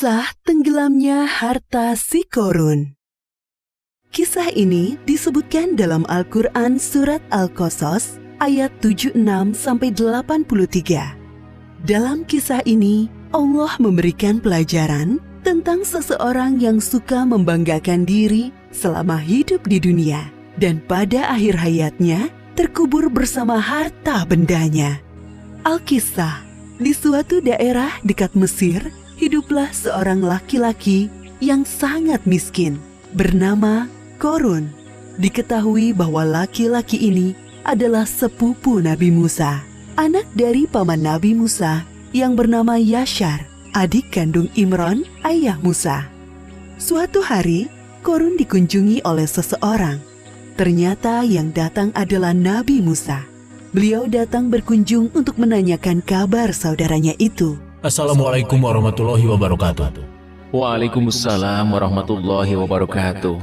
Kisah tenggelamnya harta si Qorun. Kisah ini disebutkan dalam Al-Quran Surat Al-Qasas ayat 76-83. Dalam kisah ini, Allah memberikan pelajaran tentang seseorang yang suka membanggakan diri selama hidup di dunia dan pada akhir hayatnya terkubur bersama harta bendanya. Al-Kisah, di suatu daerah dekat Mesir, hiduplah seorang laki-laki yang sangat miskin bernama Qorun. Diketahui bahwa laki-laki ini adalah sepupu Nabi Musa, anak dari paman Nabi Musa yang bernama Yashar, adik kandung Imran, ayah Musa. Suatu hari, Qorun dikunjungi oleh seseorang. Ternyata yang datang adalah Nabi Musa. Beliau datang berkunjung untuk menanyakan kabar saudaranya itu. Assalamualaikum warahmatullahi wabarakatuh. Waalaikumsalam warahmatullahi wabarakatuh.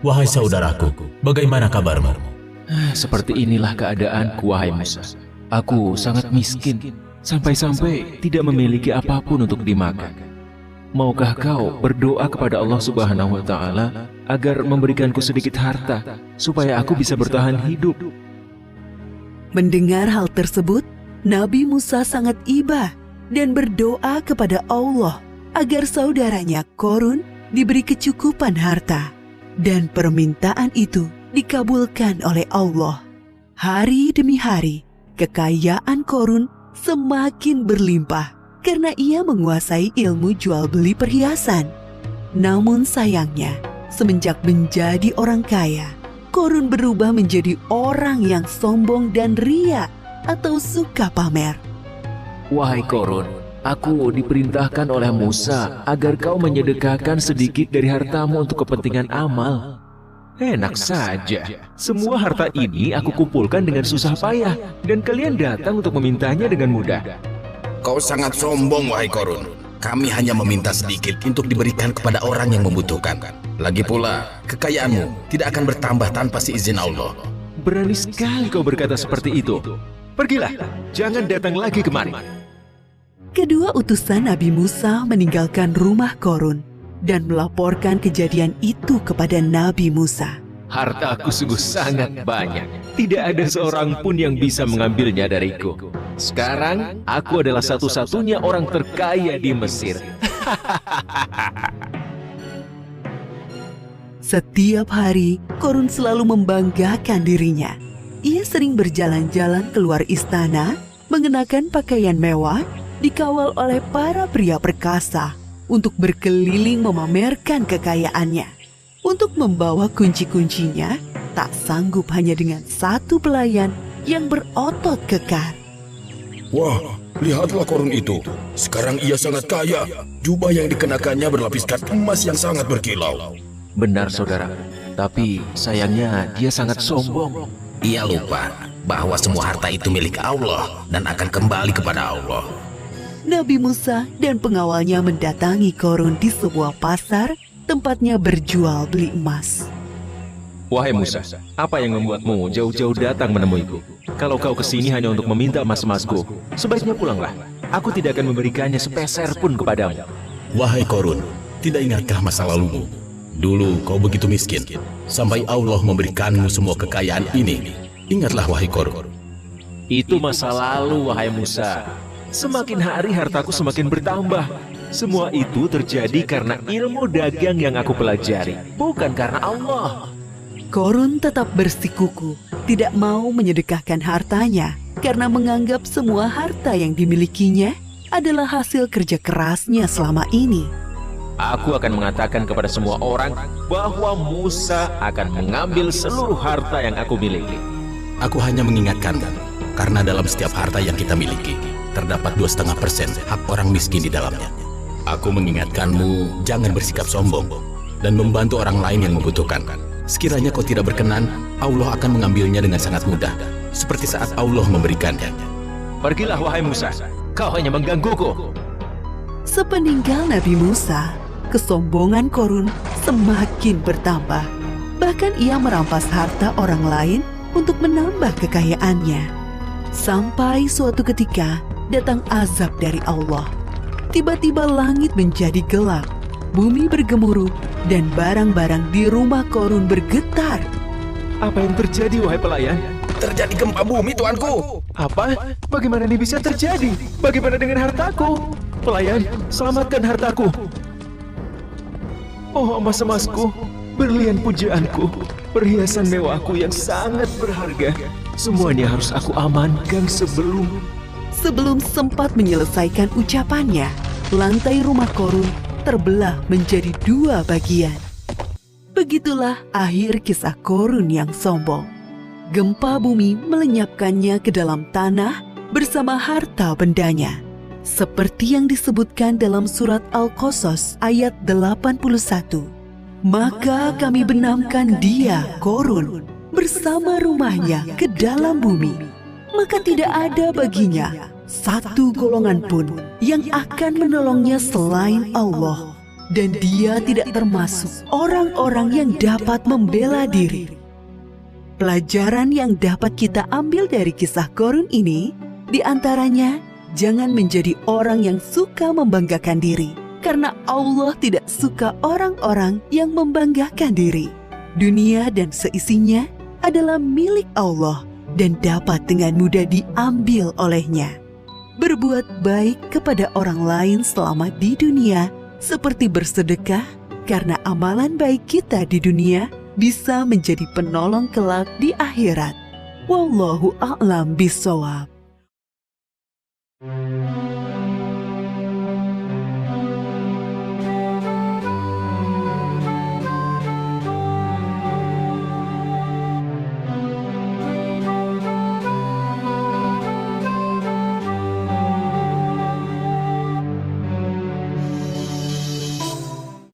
Wahai saudaraku, bagaimana kabarmu? Seperti inilah keadaanku, wahai Musa. Aku sangat miskin, sampai-sampai tidak memiliki apapun untuk dimakan. Maukah kau berdoa kepada Allah Subhanahu wa Ta'ala agar memberikanku sedikit harta, supaya aku bisa bertahan hidup? Mendengar hal tersebut, Nabi Musa sangat iba dan berdoa kepada Allah agar saudaranya Qorun diberi kecukupan harta. Dan permintaan itu dikabulkan oleh Allah. Hari demi hari, kekayaan Qorun semakin berlimpah karena ia menguasai ilmu jual beli perhiasan. Namun sayangnya, semenjak menjadi orang kaya, Qorun berubah menjadi orang yang sombong dan ria atau suka pamer. Wahai Qorun, aku diperintahkan oleh Musa agar kau menyedekahkan sedikit dari hartamu untuk kepentingan amal. Enak saja, semua harta ini aku kumpulkan dengan susah payah, dan kalian datang untuk memintanya dengan mudah. Kau sangat sombong, wahai Qorun. Kami hanya meminta sedikit untuk diberikan kepada orang yang membutuhkan. Lagi pula, kekayaanmu tidak akan bertambah tanpa seizin Allah. Berani sekali kau berkata seperti itu. Pergilah, jangan datang lagi kemari. Kedua utusan Nabi Musa meninggalkan rumah Qorun dan melaporkan kejadian itu kepada Nabi Musa. Hartaku sungguh sangat banyak. Tidak ada seorang pun yang bisa mengambilnya dariku. Sekarang, aku adalah satu-satunya orang terkaya di Mesir. Setiap hari, Qorun selalu membanggakan dirinya. Ia sering berjalan-jalan keluar istana, mengenakan pakaian mewah, dikawal oleh para pria perkasa untuk berkeliling memamerkan kekayaannya. Untuk membawa kunci-kuncinya, tak sanggup hanya dengan satu pelayan yang berotot kekar. Wah, lihatlah Qorun itu. Sekarang ia sangat kaya. Jubah yang dikenakannya berlapiskan emas yang sangat berkilau. Benar, saudara. Tapi sayangnya dia sangat sombong. Ia lupa bahwa semua harta itu milik Allah dan akan kembali kepada Allah. Nabi Musa dan pengawalnya mendatangi Qorun di sebuah pasar tempatnya berjual beli emas. Wahai Musa, apa yang membuatmu jauh-jauh datang menemuiku? Kalau kau kesini hanya untuk meminta emas-emasku, sebaiknya pulanglah. Aku tidak akan memberikannya sepeser pun kepadamu. Wahai Qorun, tidak ingatkah masa lalumu? Dulu kau begitu miskin, sampai Allah memberikanmu semua kekayaan ini. Ingatlah, wahai Qorun. Itu masa lalu, wahai Musa. Semakin hari hartaku semakin bertambah. Semua itu terjadi karena ilmu dagang yang aku pelajari, bukan karena Allah. Qorun tetap bersikukuh, tidak mau menyedekahkan hartanya karena menganggap semua harta yang dimilikinya adalah hasil kerja kerasnya selama ini. Aku akan mengatakan kepada semua orang bahwa Musa akan mengambil seluruh harta yang aku miliki. Aku hanya mengingatkan, karena dalam setiap harta yang kita miliki, terdapat 2,5% hak orang miskin di dalamnya. Aku mengingatkanmu, jangan bersikap sombong dan membantu orang lain yang membutuhkan. Sekiranya kau tidak berkenan, Allah akan mengambilnya dengan sangat mudah, seperti saat Allah memberikannya. Pergilah, wahai Musa, kau hanya menggangguku. Sepeninggal Nabi Musa, kesombongan Qorun semakin bertambah. Bahkan ia merampas harta orang lain untuk menambah kekayaannya. Sampai suatu ketika datang azab dari Allah. tiba-tiba langit menjadi gelap, bumi bergemuruh, dan barang-barang di rumah Korun bergetar. Apa yang terjadi, wahai pelayan? Terjadi gempa bumi, tuanku. Apa? Bagaimana ini bisa terjadi? Bagaimana dengan hartaku? Pelayan, selamatkan hartaku. Oh, emas-emasku, berlian pujaanku, perhiasan mewahku yang sangat berharga. Semuanya harus aku amankan Sebelum sempat menyelesaikan ucapannya, lantai rumah Korun terbelah menjadi 2 bagian. Begitulah akhir kisah Korun yang sombong. Gempa bumi melenyapkannya ke dalam tanah bersama harta bendanya. Seperti yang disebutkan dalam surat Al-Qasas ayat 81. Maka kami benamkan dia, Korun, bersama rumahnya ke dalam bumi. Maka tidak ada baginya satu golongan pun yang akan menolongnya selain Allah. Dan dia tidak termasuk orang-orang yang dapat membela diri. Pelajaran yang dapat kita ambil dari kisah Korun ini, diantaranya, jangan menjadi orang yang suka membanggakan diri. Karena Allah tidak suka orang-orang yang membanggakan diri. Dunia dan seisinya adalah milik Allah dan dapat dengan mudah diambil olehnya. Berbuat baik kepada orang lain selama di dunia, seperti bersedekah, karena amalan baik kita di dunia bisa menjadi penolong kelak di akhirat. Wallahu a'lam bishawab.